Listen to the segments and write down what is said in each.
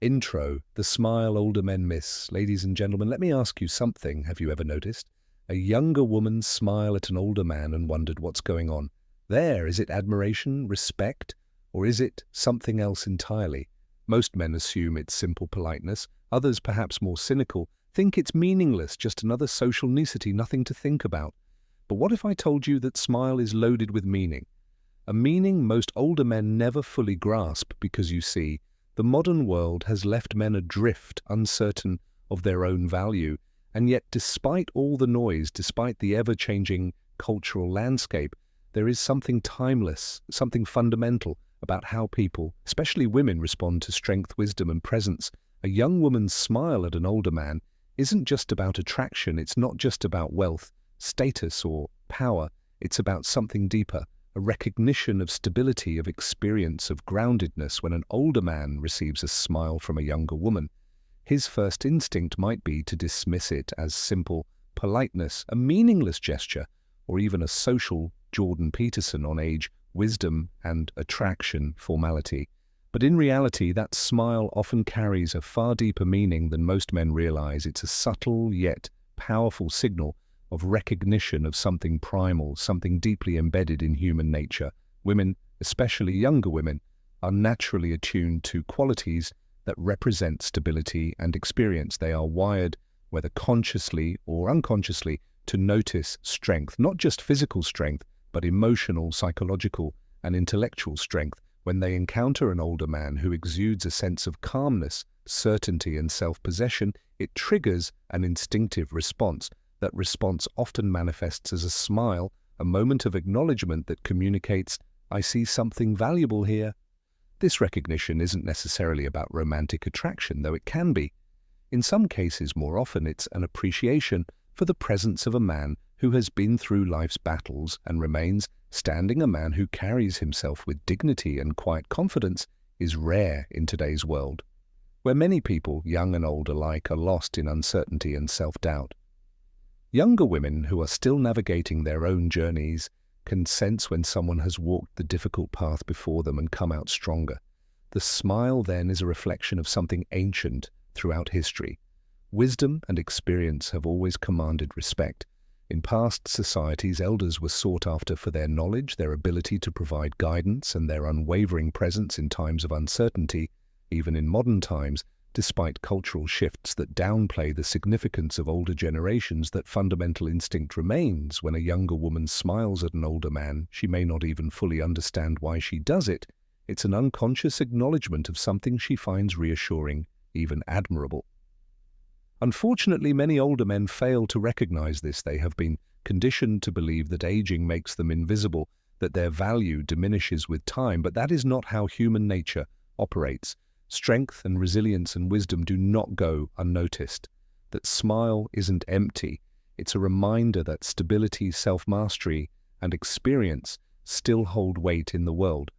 Intro, the smile older men miss. Ladies and gentlemen, let me ask you something. Have you ever noticed? A younger woman smile at an older man and wondered what's going on. Is it admiration, respect, or is it something else entirely? Most men assume it's simple politeness. Others, perhaps more cynical, think it's meaningless, just another social nicety, nothing to think about. But what if I told you that smile is loaded with meaning? A meaning most older men never fully grasp because, you see, the modern world has left men adrift, uncertain of their own value, and yet despite all the noise, despite the ever-changing cultural landscape, there is something timeless, something fundamental about how people, especially women, respond to strength, wisdom, and presence. A young woman's smile at an older man isn't just about attraction, it's not just about wealth, status, or power, it's about something deeper. A recognition of stability, of experience, of groundedness. When an older man receives a smile from a younger woman, his first instinct might be to dismiss it as simple politeness, a meaningless gesture, or even a social Jordan Peterson on age, wisdom, and attraction formality. But in reality, that smile often carries a far deeper meaning than most men realize. It's a subtle yet powerful signal of recognition of something primal, something deeply embedded in human nature. Women, especially younger women, are naturally attuned to qualities that represent stability and experience. They are wired, whether consciously or unconsciously, to notice strength, not just physical strength, but emotional, psychological, and intellectual strength. When they encounter an older man who exudes a sense of calmness, certainty, and self-possession, it triggers an instinctive response. That response often manifests as a smile, a moment of acknowledgement that communicates, "I see something valuable here." This recognition isn't necessarily about romantic attraction, though it can be. In some cases, more often, it's an appreciation for the presence of a man who has been through life's battles and remains standing. A man who carries himself with dignity and quiet confidence is rare in today's world, where many people, young and old alike, are lost in uncertainty and self-doubt. Younger women who are still navigating their own journeys can sense when someone has walked the difficult path before them and come out stronger. The smile then is a reflection of something ancient throughout history. Wisdom and experience have always commanded respect. In past societies, elders were sought after for their knowledge, their ability to provide guidance, and their unwavering presence in times of uncertainty. Even in modern times, despite cultural shifts that downplay the significance of older generations, that fundamental instinct remains. When a younger woman smiles at an older man, she may not even fully understand why she does it. It's an unconscious acknowledgement of something she finds reassuring, even admirable. Unfortunately, many older men fail to recognize this. They have been conditioned to believe that aging makes them invisible, that their value diminishes with time, but that is not how human nature operates. Strength and resilience and wisdom do not go unnoticed. That smile isn't empty. It's a reminder that stability, self-mastery, and experience still hold weight in the world.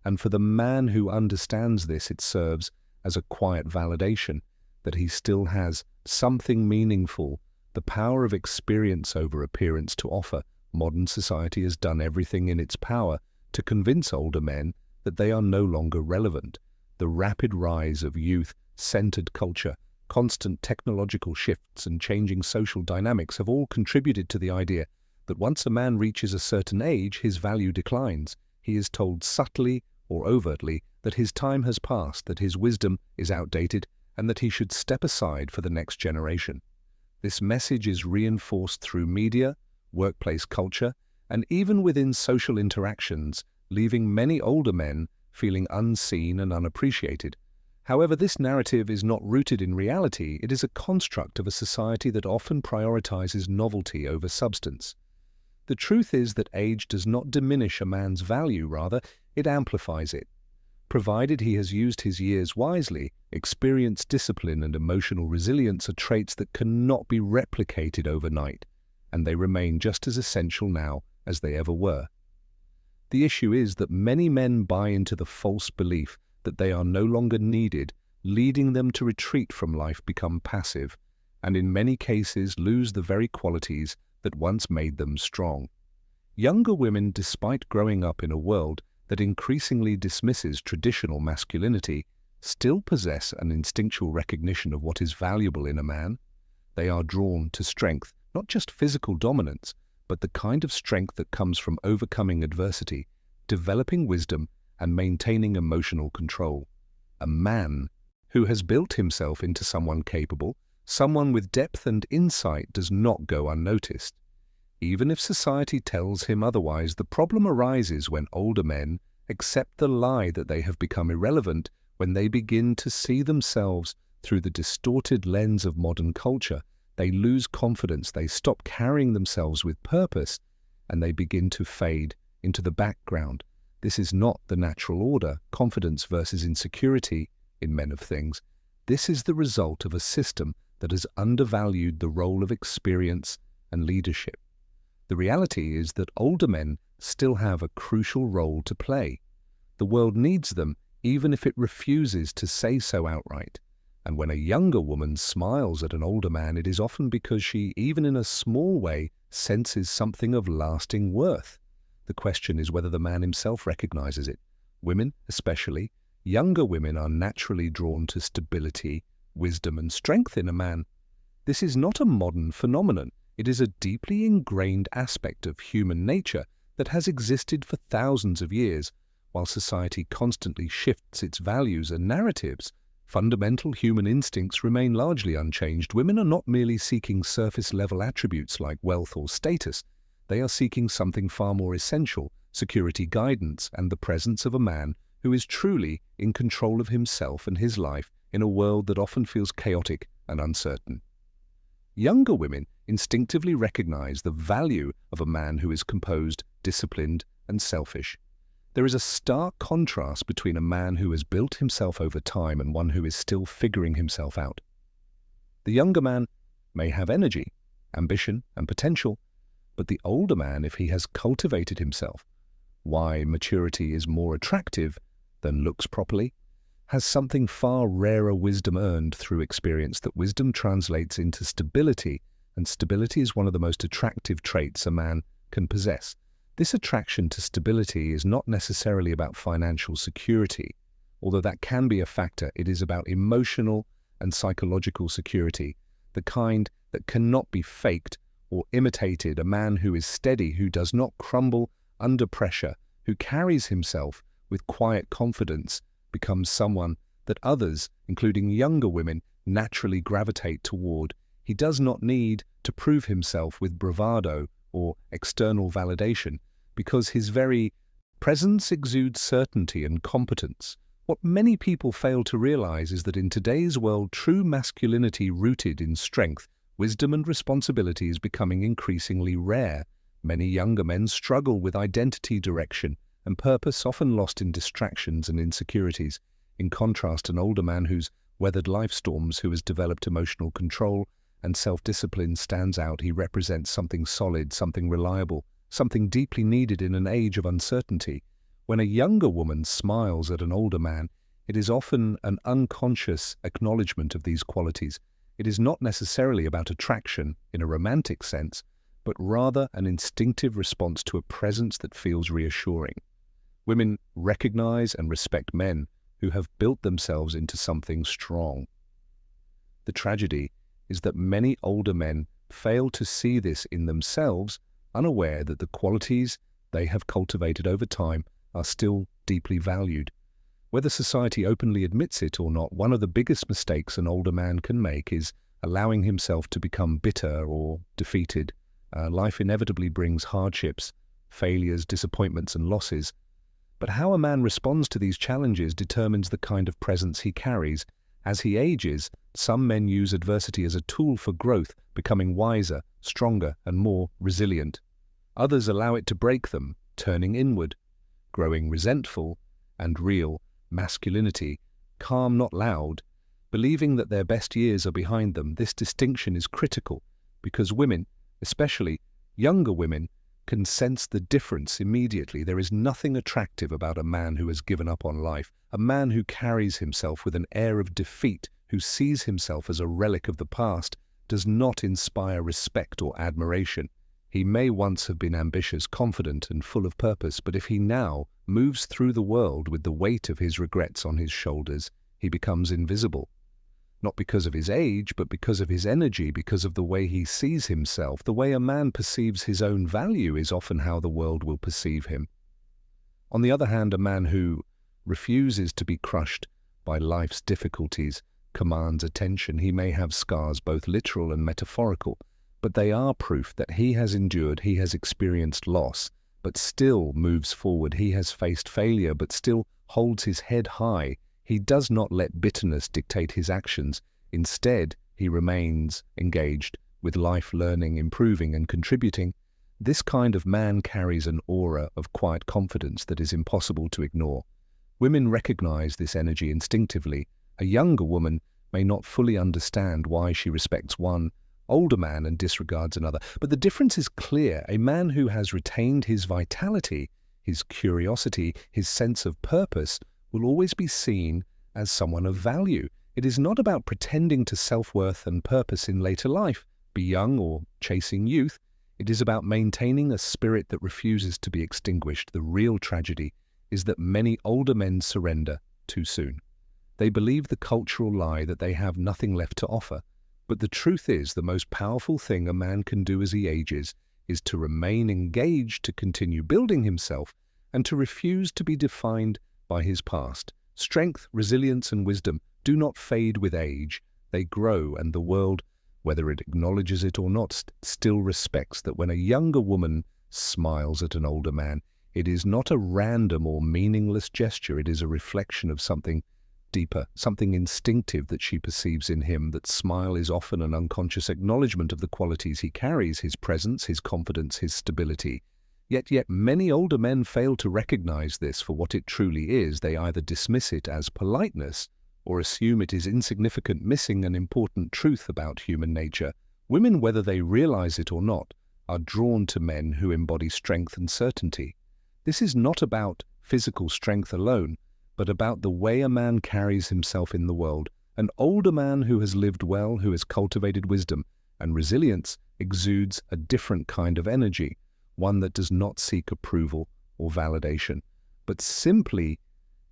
And for the man who understands this, it serves as a quiet validation that he still has something meaningful, the power of experience over appearance to offer. Modern society has done everything in its power to convince older men that they are no longer relevant. The rapid rise of youth-centered culture, constant technological shifts, and changing social dynamics have all contributed to the idea that once a man reaches a certain age, his value declines. He is told subtly or overtly that his time has passed, that his wisdom is outdated, and that he should step aside for the next generation. This message is reinforced through media, workplace culture, and even within social interactions, leaving many older men feeling unseen and unappreciated. However, this narrative is not rooted in reality. It is a construct of a society that often prioritizes novelty over substance. The truth is that age does not diminish a man's value, rather, it amplifies it. Provided he has used his years wisely, experience, discipline, and emotional resilience are traits that cannot be replicated overnight, and they remain just as essential now as they ever were. The issue is that many men buy into the false belief that they are no longer needed, leading them to retreat from life, become passive, and in many cases lose the very qualities that once made them strong. Younger women, despite growing up in a world that increasingly dismisses traditional masculinity, still possess an instinctual recognition of what is valuable in a man. They are drawn to strength, not just physical dominance, but the kind of strength that comes from overcoming adversity, developing wisdom, and maintaining emotional control. A man who has built himself into someone capable, someone with depth and insight, does not go unnoticed. Even if society tells him otherwise, the problem arises when older men accept the lie that they have become irrelevant, when they begin to see themselves through the distorted lens of modern culture. They lose confidence, they stop carrying themselves with purpose, and they begin to fade into the background. This is not the natural order, confidence versus insecurity in men of things. This is the result of a system that has undervalued the role of experience and leadership. The reality is that older men still have a crucial role to play. The world needs them, even if it refuses to say so outright. And when a younger woman smiles at an older man, it is often because she, even in a small way, senses something of lasting worth. The question is whether the man himself recognizes it. Women, especially, younger women, are naturally drawn to stability, wisdom, and strength in a man. This is not a modern phenomenon. It is a deeply ingrained aspect of human nature that has existed for thousands of years. While society constantly shifts its values and narratives, fundamental human instincts remain largely unchanged. Women are not merely seeking surface-level attributes like wealth or status. They are seeking something far more essential: security, guidance, and the presence of a man who is truly in control of himself and his life in a world that often feels chaotic and uncertain. Younger women instinctively recognize the value of a man who is composed, disciplined, and selfish. There is a stark contrast between a man who has built himself over time and one who is still figuring himself out. The younger man may have energy, ambition, and potential, but the older man, if he has cultivated himself, why maturity is more attractive than looks properly, has something far rarer: wisdom earned through experience. That wisdom translates into stability, and stability is one of the most attractive traits a man can possess. This attraction to stability is not necessarily about financial security. Although that can be a factor, it is about emotional and psychological security, the kind that cannot be faked or imitated. A man who is steady, who does not crumble under pressure, who carries himself with quiet confidence, becomes someone that others, including younger women, naturally gravitate toward. He does not need to prove himself with bravado or external validation, because his very presence exudes certainty and competence. What many people fail to realize is that in today's world, true masculinity rooted in strength, wisdom, and responsibility is becoming increasingly rare. Many younger men struggle with identity, direction, and purpose, often lost in distractions and insecurities. In contrast, an older man who's weathered life storms, who has developed emotional control and self-discipline, stands out. He represents something solid, something reliable, something deeply needed in an age of uncertainty. When a younger woman smiles at an older man, it is often an unconscious acknowledgement of these qualities. It is not necessarily about attraction in a romantic sense, but rather an instinctive response to a presence that feels reassuring. Women recognize and respect men who have built themselves into something strong. The tragedy is that many older men fail to see this in themselves, unaware that the qualities they have cultivated over time are still deeply valued. Whether society openly admits it or not, one of the biggest mistakes an older man can make is allowing himself to become bitter or defeated. Life inevitably brings hardships, failures, disappointments, and losses. But how a man responds to these challenges determines the kind of presence he carries. As he ages, some men use adversity as a tool for growth, becoming wiser, stronger, and more resilient. Others allow it to break them, turning inward, growing resentful and real. Masculinity, calm, not loud, believing that their best years are behind them. This distinction is critical because women, especially younger women, can sense the difference immediately. There is nothing attractive about a man who has given up on life, a man who carries himself with an air of defeat, who sees himself as a relic of the past, does not inspire respect or admiration. He may once have been ambitious, confident, and full of purpose, but if he now moves through the world with the weight of his regrets on his shoulders, he becomes invisible. Not because of his age, but because of his energy, because of the way he sees himself. The way a man perceives his own value is often how the world will perceive him. On the other hand, a man who refuses to be crushed by life's difficulties commands attention. He may have scars, both literal and metaphorical, but they are proof that he has endured, he has experienced loss, but still moves forward. He has faced failure, but still holds his head high. He does not let bitterness dictate his actions. Instead, he remains engaged with life, learning, improving, and contributing. This kind of man carries an aura of quiet confidence that is impossible to ignore. Women recognize this energy instinctively. A younger woman may not fully understand why she respects one older man and disregards another, but the difference is clear. A man who has retained his vitality, his curiosity, his sense of purpose, will always be seen as someone of value. It is not about pretending to self-worth and purpose in later life, be young or chasing youth. It is about maintaining a spirit that refuses to be extinguished. The real tragedy is that many older men surrender too soon. They believe the cultural lie that they have nothing left to offer. But the truth is, the most powerful thing a man can do as he ages is to remain engaged, to continue building himself, and to refuse to be defined by his past. Strength, resilience, and wisdom do not fade with age. They grow, and the world, whether it acknowledges it or not, still respects that when a younger woman smiles at an older man, it is not a random or meaningless gesture. It is a reflection of something deeper, something instinctive that she perceives in him. That smile is often an unconscious acknowledgement of the qualities he carries, his presence, his confidence, his stability. Yet many older men fail to recognize this for what it truly is. They either dismiss it as politeness or assume it is insignificant, missing an important truth about human nature. Women, whether they realize it or not, are drawn to men who embody strength and certainty. This is not about physical strength alone, but about the way a man carries himself in the world. An older man who has lived well, who has cultivated wisdom and resilience, exudes a different kind of energy, one that does not seek approval or validation, but simply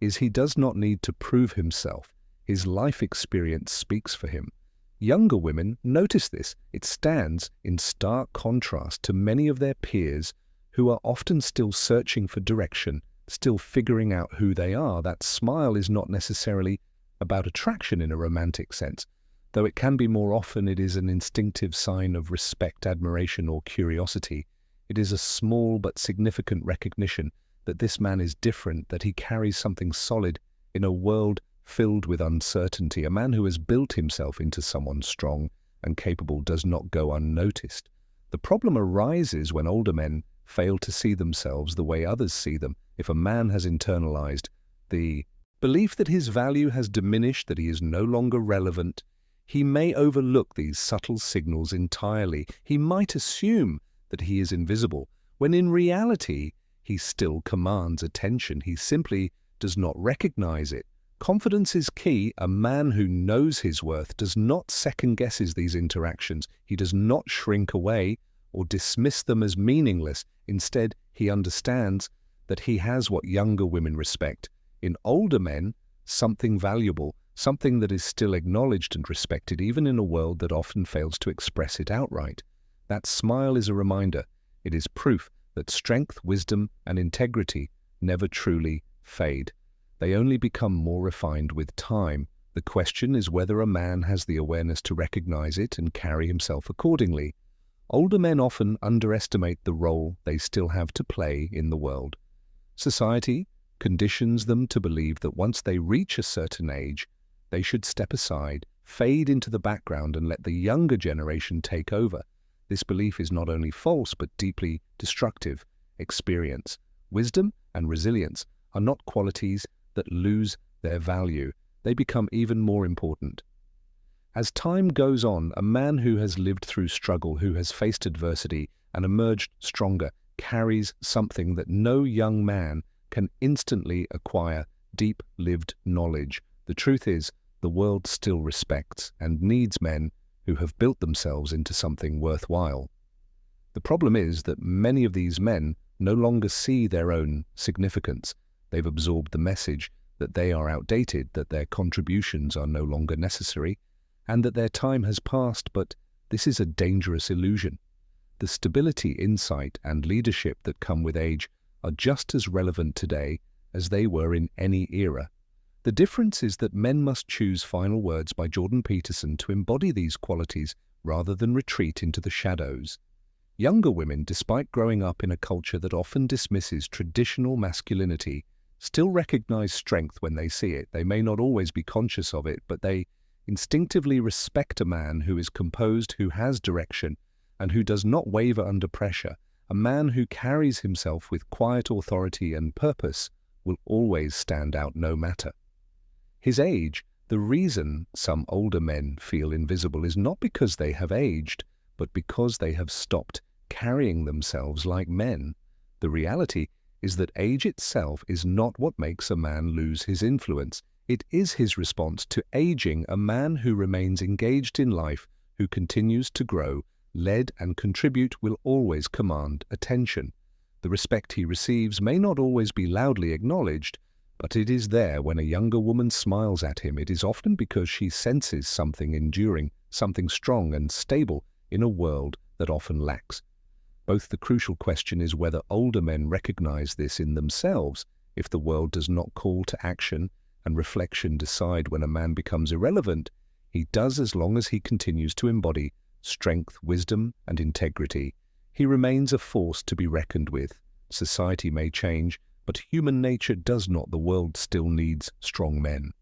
is he does not need to prove himself. His life experience speaks for him. Younger women notice this. It stands in stark contrast to many of their peers who are often still searching for direction, still figuring out who they are. That smile is not necessarily about attraction in a romantic sense, though it can be more often. It is an instinctive sign of respect, admiration, or curiosity. It is a small but significant recognition that this man is different, that he carries something solid in a world filled with uncertainty. A man who has built himself into someone strong and capable does not go unnoticed. The problem arises when older men fail to see themselves the way others see them. If a man has internalized the belief that his value has diminished, that he is no longer relevant, he may overlook these subtle signals entirely. He might assume that he is invisible, when in reality he still commands attention. He simply does not recognize it. Confidence is key. A man who knows his worth does not second-guess these interactions. He does not shrink away or dismiss them as meaningless. Instead, he understands that he has what younger women respect. In older men, something valuable, something that is still acknowledged and respected, even in a world that often fails to express it outright. That smile is a reminder. It is proof that strength, wisdom, and integrity never truly fade. They only become more refined with time. The question is whether a man has the awareness to recognize it and carry himself accordingly. Older men often underestimate the role they still have to play in the world. Society conditions them to believe that once they reach a certain age, they should step aside, fade into the background, and let the younger generation take over. This belief is not only false, but deeply destructive. Experience, wisdom, and resilience are not qualities that lose their value. They become even more important. As time goes on, a man who has lived through struggle, who has faced adversity and emerged stronger, carries something that no young man can instantly acquire: deep-lived knowledge. The truth is, the world still respects and needs men who have built themselves into something worthwhile. The problem is that many of these men no longer see their own significance. They've absorbed the message that they are outdated, that their contributions are no longer necessary, and that their time has passed, but this is a dangerous illusion. The stability, insight, and leadership that come with age are just as relevant today as they were in any era. The difference is that men must choose Final Words by Jordan Peterson to embody these qualities rather than retreat into the shadows. Younger women, despite growing up in a culture that often dismisses traditional masculinity, still recognize strength when they see it. They may not always be conscious of it, but they instinctively respect a man who is composed, who has direction, and who does not waver under pressure. A man who carries himself with quiet authority and purpose will always stand out no matter his age. The reason some older men feel invisible is not because they have aged, but because they have stopped carrying themselves like men. The reality is that age itself is not what makes a man lose his influence. It is his response to aging. A man who remains engaged in life, who continues to grow, lead and contribute, will always command attention. The respect he receives may not always be loudly acknowledged, but it is there. When a younger woman smiles at him, it is often because she senses something enduring, something strong and stable in a world that often lacks both. The crucial question is whether older men recognize this in themselves. If the world does not call to action and reflection decide when a man becomes irrelevant, he does as long as he continues to embody strength, wisdom, and integrity. He remains a force to be reckoned with. Society may change, but human nature does not. The world still needs strong men.